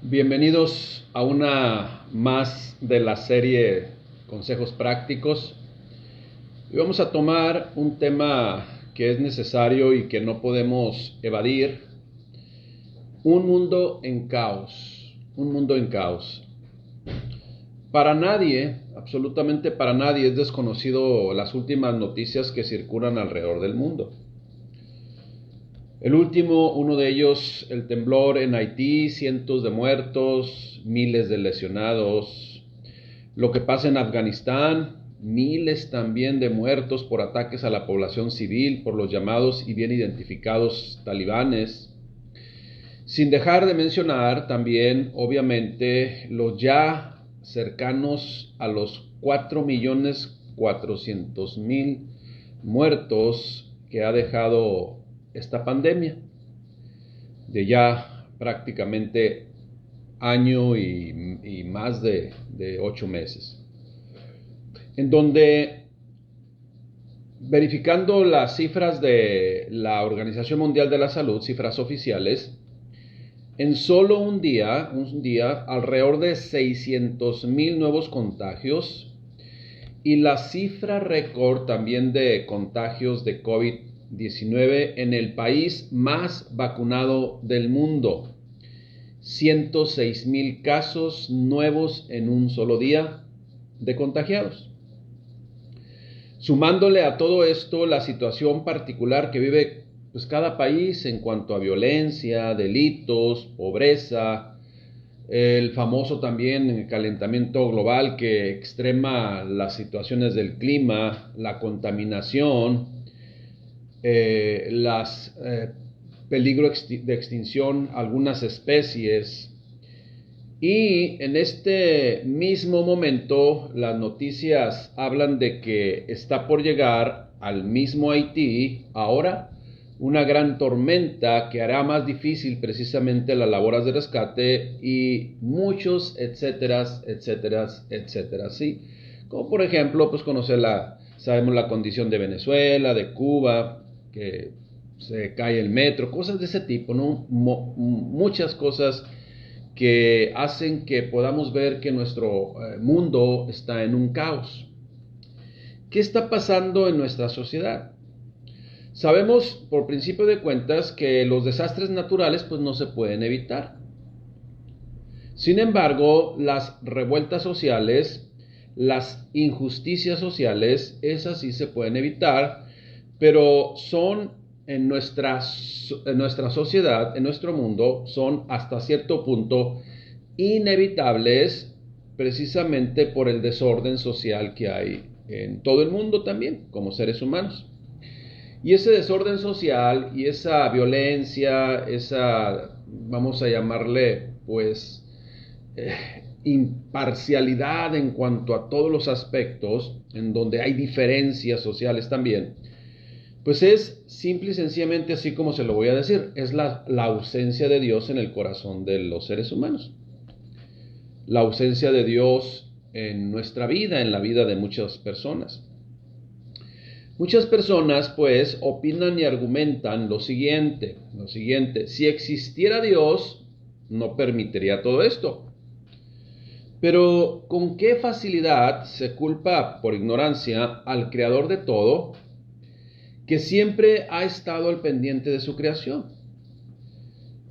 Bienvenidos a una más de la serie Consejos Prácticos. Y vamos a tomar un tema que es necesario y que no podemos evadir. Un mundo en caos. Un mundo en caos. Para nadie, absolutamente para nadie, es desconocido las últimas noticias que circulan alrededor del mundo. El último, uno de ellos, el temblor en Haití, cientos de muertos, miles de lesionados. Lo que pasa en Afganistán, miles también de muertos por ataques a la población civil, por los llamados y bien identificados talibanes. Sin dejar de mencionar también, obviamente, los ya cercanos a los 4.400.000 muertos que ha dejado esta pandemia de ya prácticamente año y más de 8 meses, en donde, verificando las cifras de la Organización Mundial de la Salud, cifras oficiales, en solo un día alrededor de 600.000 nuevos contagios, y la cifra récord también de contagios de COVID-19 en el país más vacunado del mundo. 106.000 casos nuevos en un solo día de contagiados. Sumándole a todo esto la situación particular que vive cada país en cuanto a violencia, delitos, pobreza, el famoso también calentamiento global que extrema las situaciones del clima, la contaminación, peligro de extinción algunas especies. Y en este mismo momento las noticias hablan de que está por llegar al mismo Haití ahora una gran tormenta que hará más difícil precisamente las labores de rescate y muchos etcétera, ¿sí? Como por ejemplo, sabemos la condición de Venezuela, de Cuba, que se cae el metro, cosas de ese tipo, ¿no? Muchas cosas que hacen que podamos ver que nuestro mundo está en un caos. ¿Qué está pasando en nuestra sociedad? Sabemos por principio de cuentas que los desastres naturales no se pueden evitar. Sin embargo, las revueltas sociales, las injusticias sociales, esas sí se pueden evitar, pero son en nuestra sociedad, en nuestro mundo, son hasta cierto punto inevitables precisamente por el desorden social que hay en todo el mundo también, como seres humanos. Y ese desorden social y esa violencia, vamos a llamarle imparcialidad en cuanto a todos los aspectos, en donde hay diferencias sociales también, es simple y sencillamente así como se lo voy a decir, es la ausencia de Dios en el corazón de los seres humanos. La ausencia de Dios en nuestra vida, en la vida de muchas personas. Muchas personas opinan y argumentan lo siguiente, si existiera Dios no permitiría todo esto. Pero ¿con qué facilidad se culpa por ignorancia al creador de todo, que siempre ha estado al pendiente de su creación?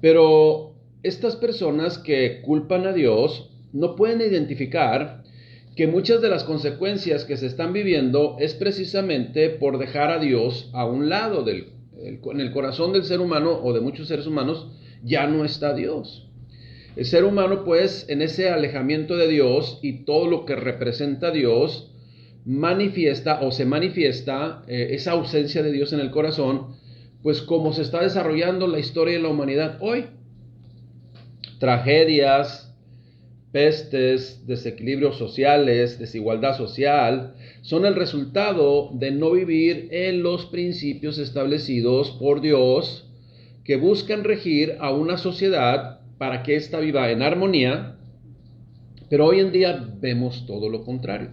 Pero estas personas que culpan a Dios no pueden identificar que muchas de las consecuencias que se están viviendo es precisamente por dejar a Dios a un lado en el corazón del ser humano o de muchos seres humanos ya no está Dios. El ser humano en ese alejamiento de Dios y todo lo que representa a Dios se manifiesta esa ausencia de Dios en el corazón, como se está desarrollando la historia de la humanidad hoy. Tragedias, pestes, desequilibrios sociales, desigualdad social, son el resultado de no vivir en los principios establecidos por Dios, que buscan regir a una sociedad para que ésta viva en armonía, pero hoy en día vemos todo lo contrario.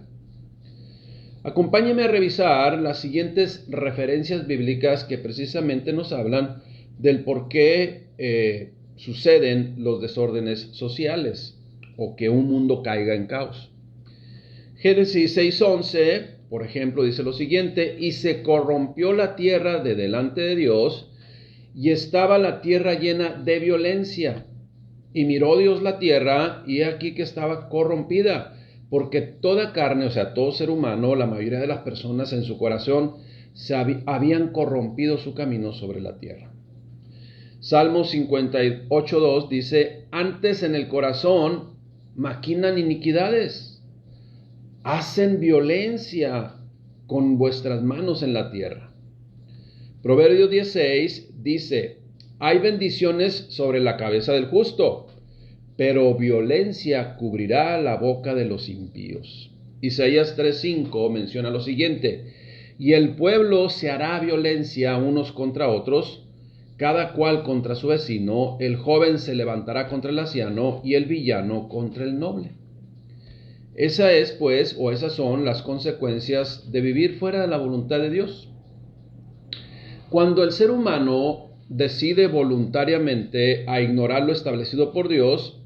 Acompáñenme a revisar las siguientes referencias bíblicas que precisamente nos hablan del por qué suceden los desórdenes sociales o que un mundo caiga en caos. Génesis 6:11, por ejemplo, dice lo siguiente: y se corrompió la tierra de delante de Dios, y estaba la tierra llena de violencia. Y miró Dios la tierra, y he aquí que estaba corrompida, porque toda carne, o sea, todo ser humano, la mayoría de las personas en su corazón, habían corrompido su camino sobre la tierra. Salmo 58:2 dice: antes en el corazón maquinan iniquidades, hacen violencia con vuestras manos en la tierra. Proverbios 16 dice: hay bendiciones sobre la cabeza del justo, pero violencia cubrirá la boca de los impíos. Isaías 3:5 menciona lo siguiente: y el pueblo se hará violencia unos contra otros, cada cual contra su vecino, el joven se levantará contra el anciano y el villano contra el noble. Esa es, pues, o esas son las consecuencias de vivir fuera de la voluntad de Dios. Cuando el ser humano decide voluntariamente a ignorar lo establecido por Dios,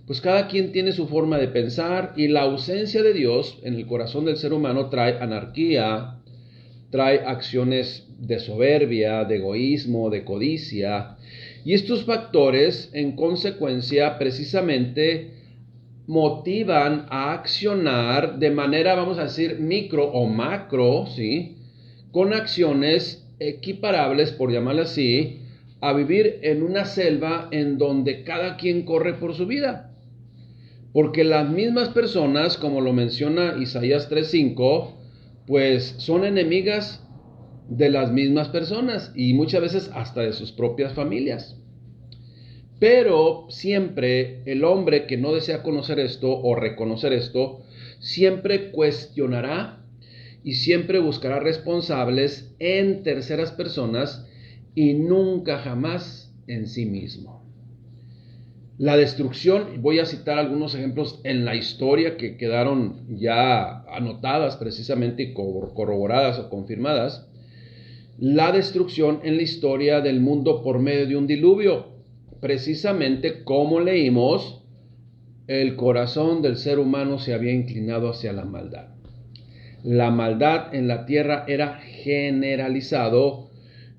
pues cada quien tiene su forma de pensar, y la ausencia de Dios en el corazón del ser humano trae anarquía, trae acciones de soberbia, de egoísmo, de codicia, y estos factores en consecuencia precisamente motivan a accionar de manera, vamos a decir, micro o macro, ¿sí?, con acciones equiparables, por llamarlo así, a vivir en una selva en donde cada quien corre por su vida. Porque las mismas personas, como lo menciona Isaías 3:5, pues son enemigas de las mismas personas y muchas veces hasta de sus propias familias. Pero siempre el hombre que no desea conocer esto o reconocer esto, siempre cuestionará y siempre buscará responsables en terceras personas y nunca jamás en sí mismo. La destrucción, voy a citar algunos ejemplos en la historia que quedaron ya anotadas precisamente y corroboradas o confirmadas. La destrucción en la historia del mundo por medio de un diluvio, precisamente como leímos, el corazón del ser humano se había inclinado hacia la maldad. La maldad en la tierra era generalizado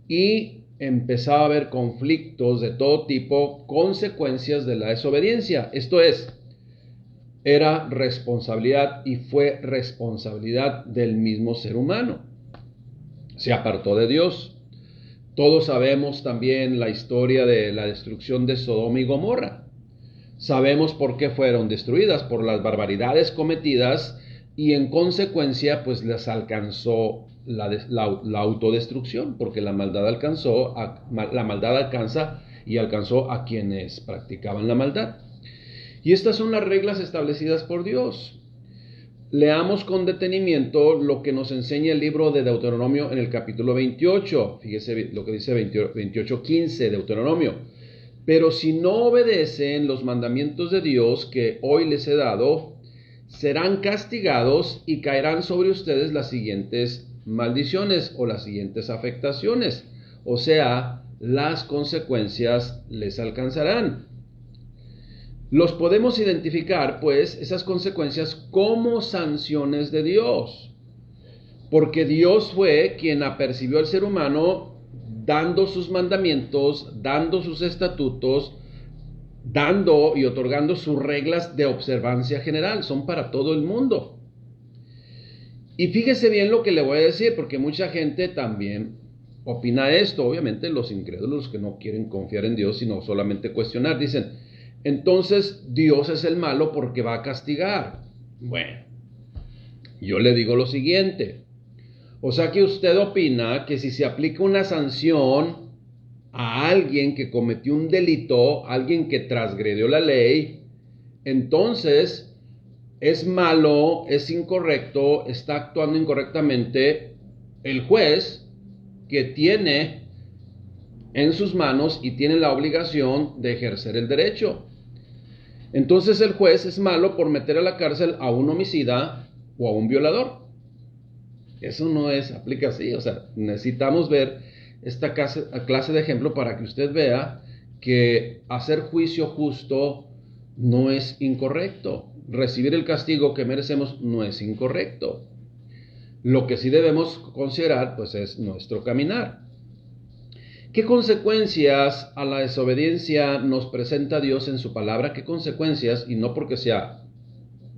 y empezaba a haber conflictos de todo tipo, consecuencias de la desobediencia. Esto es, era responsabilidad y fue responsabilidad del mismo ser humano. Se apartó de Dios. Todos sabemos también la historia de la destrucción de Sodoma y Gomorra. Sabemos por qué fueron destruidas, por las barbaridades cometidas, y en consecuencia pues les alcanzó la autodestrucción, porque la maldad alcanza y alcanzó a quienes practicaban la maldad. Y estas son las reglas establecidas por Dios. Leamos con detenimiento lo que nos enseña el libro de Deuteronomio en el capítulo 28. Fíjese lo que dice 28:15 Deuteronomio. Pero si no obedecen los mandamientos de Dios que hoy les he dado, serán castigados y caerán sobre ustedes las siguientes maldiciones o las siguientes afectaciones. O sea, las consecuencias les alcanzarán. Los podemos identificar, pues, esas consecuencias como sanciones de Dios. Porque Dios fue quien apercibió al ser humano dando sus mandamientos, dando sus estatutos, dando y otorgando sus reglas de observancia general. Son para todo el mundo. Y fíjese bien lo que le voy a decir, porque mucha gente también opina esto. Obviamente los incrédulos que no quieren confiar en Dios, sino solamente cuestionar, dicen: entonces Dios es el malo porque va a castigar. Bueno, yo le digo lo siguiente. O sea que usted opina que si se aplica una sanción a alguien que cometió un delito, alguien que transgredió la ley, entonces es malo, es incorrecto, está actuando incorrectamente el juez que tiene en sus manos y tiene la obligación de ejercer el derecho. Entonces el juez es malo por meter a la cárcel a un homicida o a un violador. Eso no aplica así. O sea, necesitamos ver esta clase de ejemplo para que usted vea que hacer juicio justo no es incorrecto. Recibir el castigo que merecemos no es incorrecto. Lo que sí debemos considerar, pues, es nuestro caminar. ¿Qué consecuencias a la desobediencia nos presenta Dios en su palabra? ¿Qué consecuencias? Y no porque sea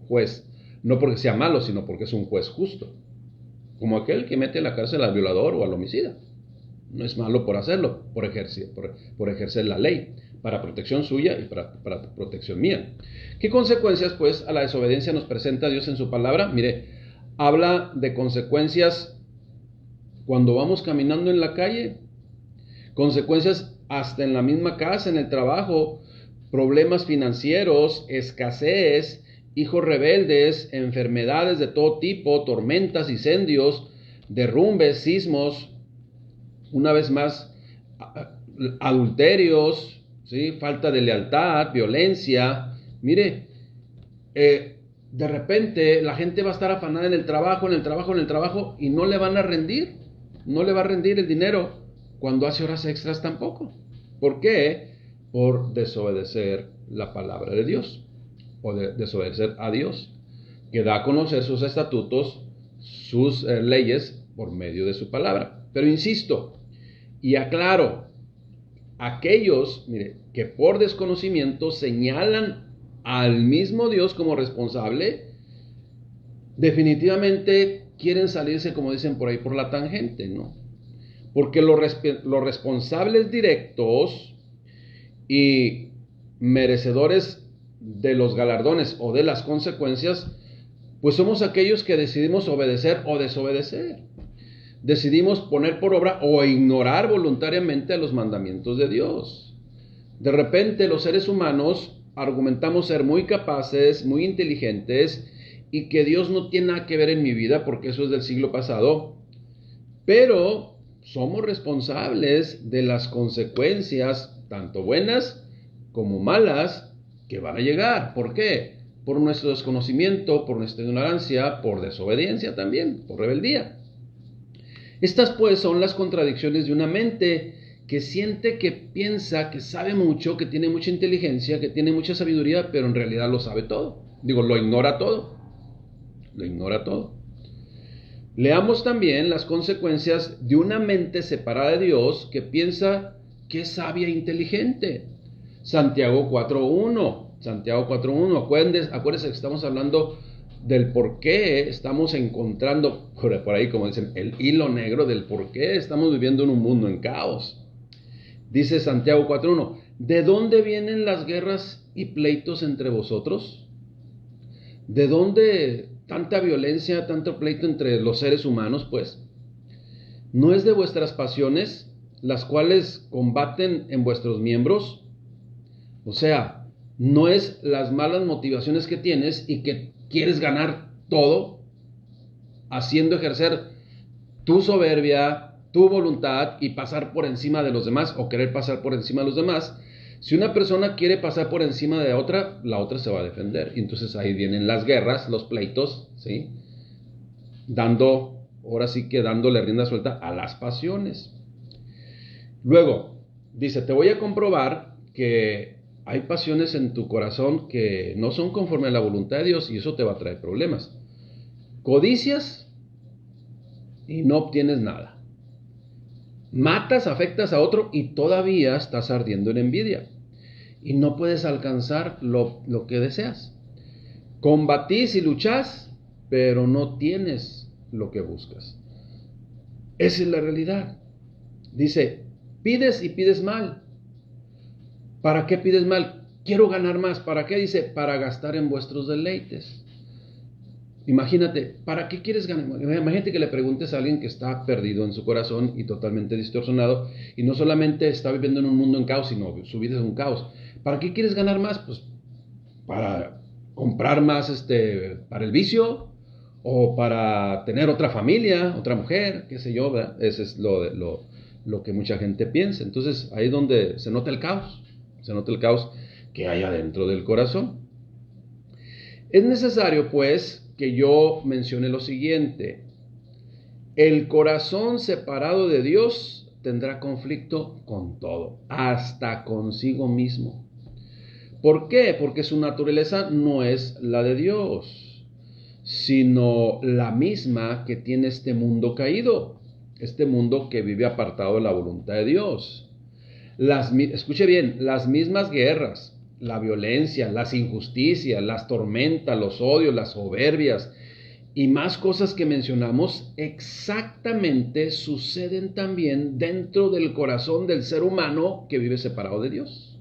juez, no porque sea malo, sino porque es un juez justo. Como aquel que mete a la cárcel al violador o al homicida. No es malo por hacerlo, por ejercer la ley, para protección suya y para protección mía. ¿Qué consecuencias, pues, a la desobediencia nos presenta Dios en su palabra? Mire, habla de consecuencias cuando vamos caminando en la calle, consecuencias hasta en la misma casa, en el trabajo, problemas financieros, escasez, hijos rebeldes, enfermedades de todo tipo, tormentas, incendios, derrumbes, sismos, una vez más, adulterios, ¿sí? Falta de lealtad, violencia. Mire, de repente la gente va a estar afanada en el trabajo y no le van a rendir. No le va a rendir el dinero cuando hace horas extras tampoco. ¿Por qué? Por desobedecer la palabra de Dios o desobedecer a Dios, que da a conocer sus estatutos, sus leyes por medio de su palabra. Pero insisto y aclaro, aquellos, mire, que por desconocimiento señalan al mismo Dios como responsable, definitivamente quieren salirse, como dicen por ahí, por la tangente, ¿no? Porque los responsables directos y merecedores de los galardones o de las consecuencias, pues somos aquellos que decidimos obedecer o desobedecer. Decidimos poner por obra o ignorar voluntariamente a los mandamientos de Dios. De repente los seres humanos argumentamos ser muy capaces, muy inteligentes y que Dios no tiene nada que ver en mi vida porque eso es del siglo pasado, pero somos responsables de las consecuencias, tanto buenas como malas, que van a llegar. ¿Por qué? Por nuestro desconocimiento, por nuestra ignorancia, por desobediencia también, por rebeldía. Estas pues son las contradicciones de una mente que siente, que piensa, que sabe mucho, que tiene mucha inteligencia, que tiene mucha sabiduría, pero en realidad lo sabe todo. Lo ignora todo. Lo ignora todo. Leamos también las consecuencias de una mente separada de Dios que piensa que es sabia e inteligente. Santiago 4.1. Santiago 4.1. Acuérdense que estamos hablando del por qué estamos encontrando, por ahí como dicen, el hilo negro del por qué estamos viviendo en un mundo en caos. Dice Santiago 4.1, ¿de dónde vienen las guerras y pleitos entre vosotros? ¿De dónde tanta violencia, tanto pleito entre los seres humanos, pues? ¿No es de vuestras pasiones, las cuales combaten en vuestros miembros? O sea, no es las malas motivaciones que tienes y que quieres ganar todo, haciendo ejercer tu soberbia, tu voluntad y pasar por encima de los demás o querer pasar por encima de los demás. Si una persona quiere pasar por encima de otra, la otra se va a defender. Y entonces ahí vienen las guerras, los pleitos, ¿sí? Ahora sí que dándole rienda suelta a las pasiones. Luego, dice, te voy a comprobar que hay pasiones en tu corazón que no son conforme a la voluntad de Dios y eso te va a traer problemas. Codicias y no obtienes nada. Matas, afectas a otro y todavía estás ardiendo en envidia. Y no puedes alcanzar lo que deseas. Combatís y luchás, pero no tienes lo que buscas. Esa es la realidad. Dice, pides y pides mal. ¿Para qué pides mal? Quiero ganar más. ¿Para qué? Dice, para gastar en vuestros deleites. Imagínate, ¿para qué quieres ganar? Imagínate que le preguntes a alguien que está perdido en su corazón y totalmente distorsionado y no solamente está viviendo en un mundo en caos, sino su vida es un caos. ¿Para qué quieres ganar más? Pues para comprar más para el vicio o para tener otra familia, otra mujer, qué sé yo, ¿verdad? Ese es lo que mucha gente piensa. Entonces ahí es donde se nota el caos que hay adentro del corazón. Es necesario, pues, que yo mencione lo siguiente. El corazón separado de Dios tendrá conflicto con todo, hasta consigo mismo. ¿Por qué? Porque su naturaleza no es la de Dios, sino la misma que tiene este mundo caído, este mundo que vive apartado de la voluntad de Dios. Escuche bien, las mismas guerras, la violencia, las injusticias, las tormentas, los odios, las soberbias y más cosas que mencionamos exactamente suceden también dentro del corazón del ser humano que vive separado de Dios.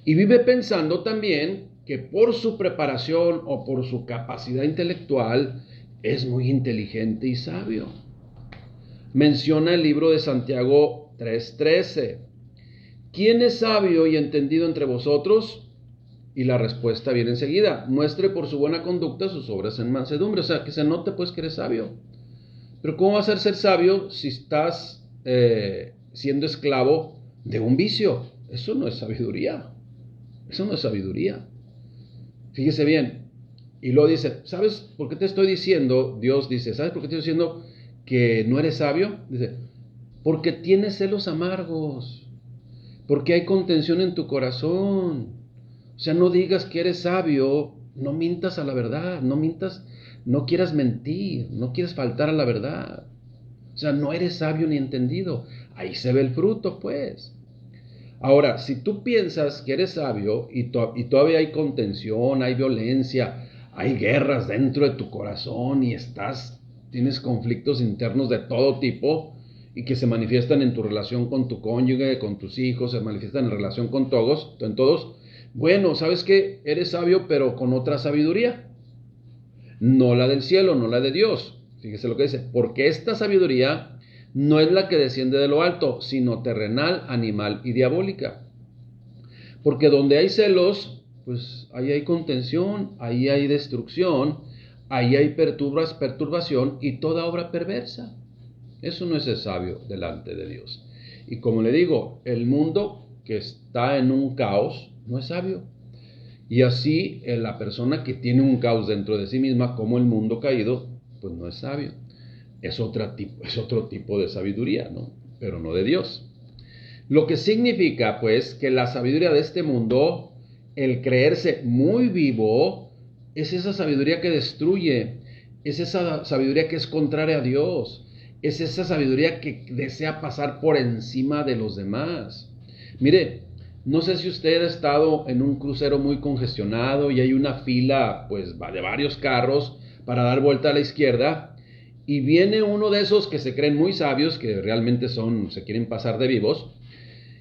Y vive pensando también que por su preparación o por su capacidad intelectual es muy inteligente y sabio. Menciona el libro de Santiago 3:13. ¿Quién es sabio y entendido entre vosotros? Y la respuesta viene enseguida. Muestre por su buena conducta sus obras en mansedumbre. O sea, que se note pues que eres sabio. Pero ¿cómo vas a ser sabio si estás siendo esclavo de un vicio? Eso no es sabiduría. Eso no es sabiduría. Fíjese bien. Y luego dice, ¿sabes por qué te estoy diciendo? Dios dice, ¿sabes por qué te estoy diciendo que no eres sabio? Dice, porque tienes celos amargos. Porque hay contención en tu corazón. O sea, no digas que eres sabio, no mintas a la verdad, no mintas, no quieras mentir, no quieras faltar a la verdad. O sea, no eres sabio ni entendido. Ahí se ve el fruto, pues. Ahora, si tú piensas que eres sabio y todavía hay contención, hay violencia, hay guerras dentro de tu corazón y tienes conflictos internos de todo tipo y que se manifiestan en tu relación con tu cónyuge, con tus hijos, se manifiestan en relación con todos, bueno, ¿sabes qué? Eres sabio, pero con otra sabiduría. No la del cielo, no la de Dios. Fíjese lo que dice. Porque esta sabiduría no es la que desciende de lo alto, sino terrenal, animal y diabólica. Porque donde hay celos, pues ahí hay contención, ahí hay destrucción, ahí hay perturbación y toda obra perversa. Eso no es ser sabio delante de Dios. Y como le digo, el mundo que está en un caos no es sabio. Y así la persona que tiene un caos dentro de sí misma, como el mundo caído, pues no es sabio. Es otro tipo de sabiduría, ¿no? Pero no de Dios. Lo que significa, pues, que la sabiduría de este mundo, el creerse muy vivo, es esa sabiduría que destruye, es esa sabiduría que es contraria a Dios, es esa sabiduría que desea pasar por encima de los demás. Mire, no sé si usted ha estado en un crucero muy congestionado y hay una fila, pues, de varios carros para dar vuelta a la izquierda y viene uno de esos que se creen muy sabios, que realmente se quieren pasar de vivos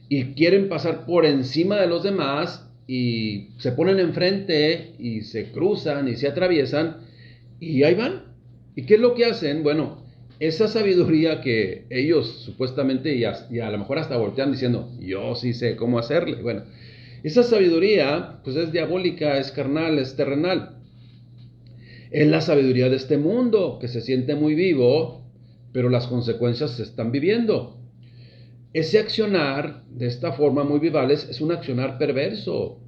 y quieren pasar por encima de los demás y se ponen enfrente y se cruzan y se atraviesan y ahí van. ¿Y qué es lo que hacen? Bueno, esa sabiduría que ellos supuestamente y a lo mejor hasta voltean diciendo, yo sí sé cómo hacerle. Bueno, esa sabiduría pues es diabólica, es carnal, es terrenal. Es la sabiduría de este mundo que se siente muy vivo, pero las consecuencias se están viviendo. Ese accionar de esta forma muy vivales es un accionar perverso.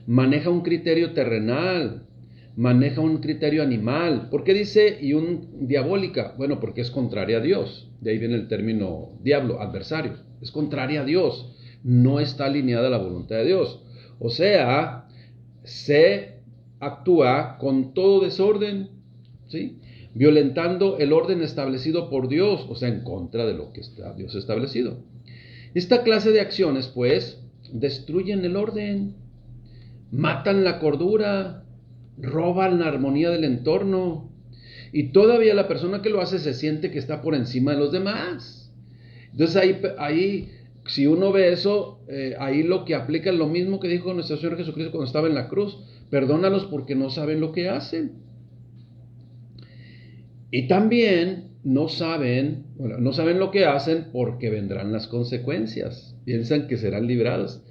Maneja un criterio terrenal, maneja un criterio animal. ¿Por qué dice y un diabólica? Bueno, porque es contraria a Dios. De ahí viene el término diablo, adversario. Es contraria a Dios. No está alineada a la voluntad de Dios. O sea, se actúa con todo desorden, ¿sí? Violentando el orden establecido por Dios, o sea, en contra de lo que está Dios establecido. Esta clase de acciones, pues, destruyen el orden, matan la cordura, roban la armonía del entorno y todavía la persona que lo hace se siente que está por encima de los demás. Entonces ahí si uno ve eso, ahí lo que aplica es lo mismo que dijo nuestro Señor Jesucristo cuando estaba en la cruz: perdónalos porque no saben lo que hacen. Y también no saben lo que hacen porque vendrán las consecuencias. Piensan que serán librados.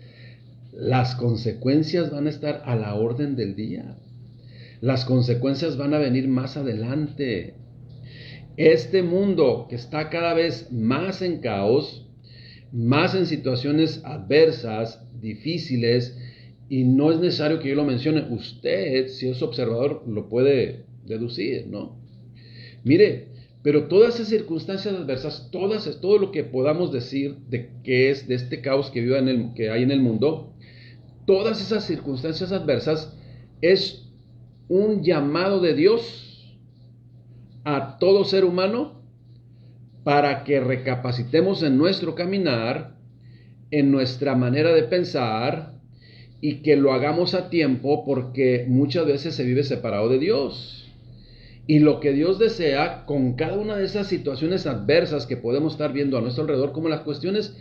Las consecuencias van a estar a la orden del día. Las consecuencias van a venir más adelante. Este mundo que está cada vez más en caos, más en situaciones adversas, difíciles, y no es necesario que yo lo mencione. Usted, si es observador, lo puede deducir, ¿no? Mire, Pero todas esas circunstancias adversas, todo lo que podamos decir de que es de este caos que hay en el mundo, todas esas circunstancias adversas es un llamado de Dios a todo ser humano para que recapacitemos en nuestro caminar, en nuestra manera de pensar, y que lo hagamos a tiempo, porque muchas veces se vive separado de Dios. Y lo que Dios desea con cada una de esas situaciones adversas que podemos estar viendo a nuestro alrededor, como las cuestiones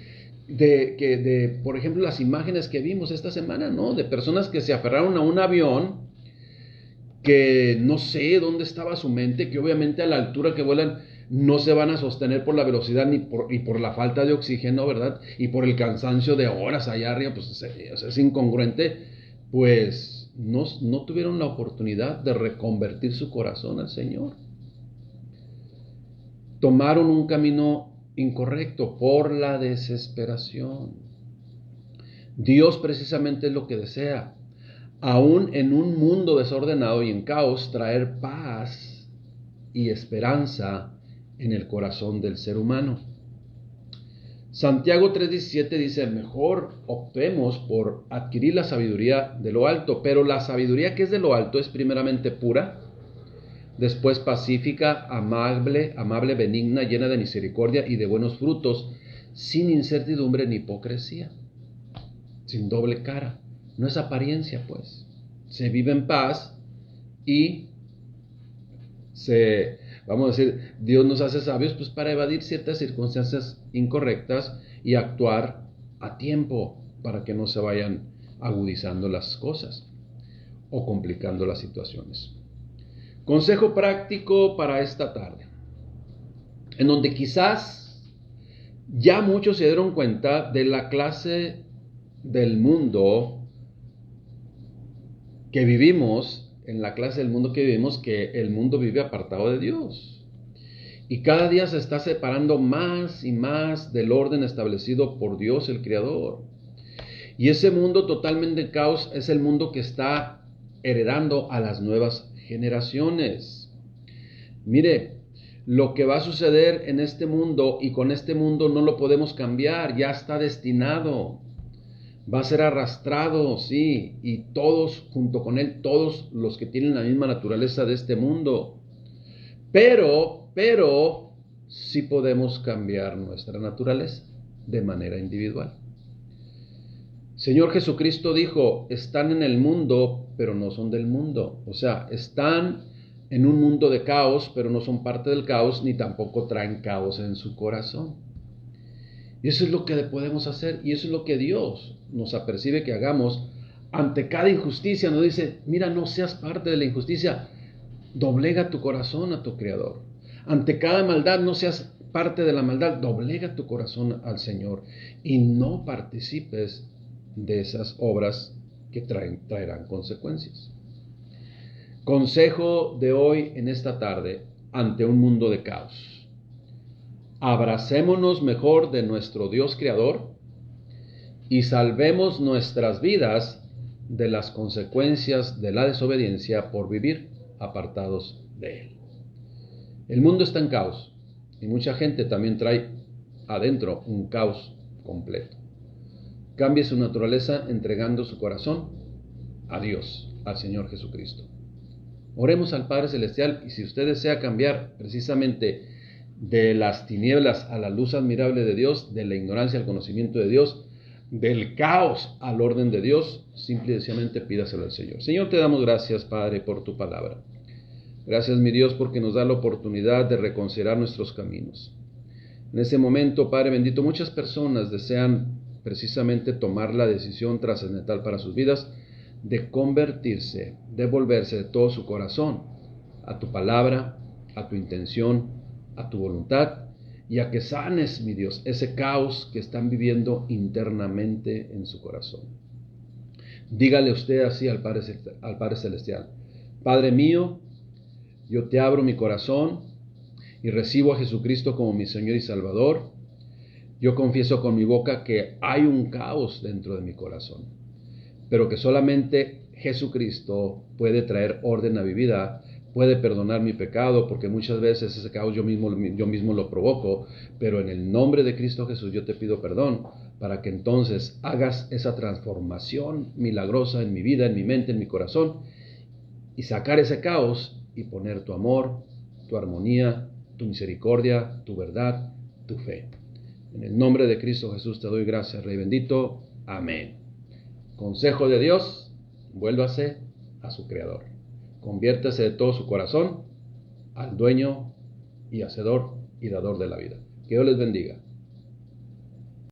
por ejemplo, las imágenes que vimos esta semana, ¿no? De personas que se aferraron a un avión, que no sé dónde estaba su mente, que obviamente a la altura que vuelan no se van a sostener por la velocidad y por la falta de oxígeno, ¿verdad? Y por el cansancio de horas allá arriba, pues es incongruente, pues no tuvieron la oportunidad de reconvertir su corazón al Señor. Tomaron un camino incorrecto por la desesperación. Dios precisamente es lo que desea. Aún en un mundo desordenado y en caos, traer paz y esperanza en el corazón del ser humano. Santiago 3:17 dice, mejor optemos por adquirir la sabiduría de lo alto, pero la sabiduría que es de lo alto es primeramente pura, después pacífica, amable, benigna, llena de misericordia y de buenos frutos, sin incertidumbre ni hipocresía, sin doble cara. No es apariencia, pues. Se vive en paz y vamos a decir, Dios nos hace sabios pues para evadir ciertas circunstancias incorrectas y actuar a tiempo para que no se vayan agudizando las cosas o complicando las situaciones. Consejo práctico para esta tarde, en donde quizás ya muchos se dieron cuenta de la clase del mundo que vivimos, que el mundo vive apartado de Dios. Y cada día se está separando más y más del orden establecido por Dios, el Creador. Y ese mundo totalmente en caos es el mundo que está heredando a las nuevas generaciones. Mire, lo que va a suceder en este mundo y con este mundo no lo podemos cambiar, ya está destinado. Va a ser arrastrado, sí, y todos, junto con él, todos los que tienen la misma naturaleza de este mundo. Pero, sí podemos cambiar nuestra naturaleza de manera individual. Señor Jesucristo dijo, están en el mundo, pero no son del mundo. O sea, están en un mundo de caos, pero no son parte del caos, ni tampoco traen caos en su corazón. Y eso es lo que podemos hacer, y eso es lo que Dios nos apercibe que hagamos ante cada injusticia. Nos dice, mira, no seas parte de la injusticia, doblega tu corazón a tu Creador. Ante cada maldad, no seas parte de la maldad, doblega tu corazón al Señor y no participes de esas obras que traerán consecuencias. Consejo de hoy en esta tarde ante un mundo de caos. Abracémonos mejor de nuestro Dios Creador y salvemos nuestras vidas de las consecuencias de la desobediencia por vivir apartados de Él. El mundo está en caos y mucha gente también trae adentro un caos completo. Cambie su naturaleza entregando su corazón a Dios, al Señor Jesucristo. Oremos al Padre Celestial, y si usted desea cambiar precisamente de las tinieblas a la luz admirable de Dios, de la ignorancia al conocimiento de Dios, del caos al orden de Dios, simple y sencillamente pídaselo al Señor. Señor, te damos gracias, Padre, por tu palabra. Gracias, mi Dios, porque nos da la oportunidad de reconsiderar nuestros caminos. En ese momento, Padre bendito, muchas personas desean precisamente tomar la decisión trascendental para sus vidas de convertirse, de volverse de todo su corazón a tu palabra, a tu intención, a tu voluntad, y a que sanes, mi Dios, ese caos que están viviendo internamente en su corazón. Dígale usted así al Padre Celestial: Padre mío, yo te abro mi corazón y recibo a Jesucristo como mi Señor y Salvador. Yo confieso con mi boca que hay un caos dentro de mi corazón, pero que solamente Jesucristo puede traer orden a mi vida puede perdonar mi pecado, porque muchas veces ese caos yo mismo lo provoco, pero en el nombre de Cristo Jesús yo te pido perdón, para que entonces hagas esa transformación milagrosa en mi vida, en mi mente, en mi corazón, y sacar ese caos y poner tu amor, tu armonía, tu misericordia, tu verdad, tu fe. En el nombre de Cristo Jesús te doy gracias, Rey bendito. Amén. Consejo de Dios, vuélvase a su Creador. Conviértase de todo su corazón al dueño y hacedor y dador de la vida. Que Dios les bendiga.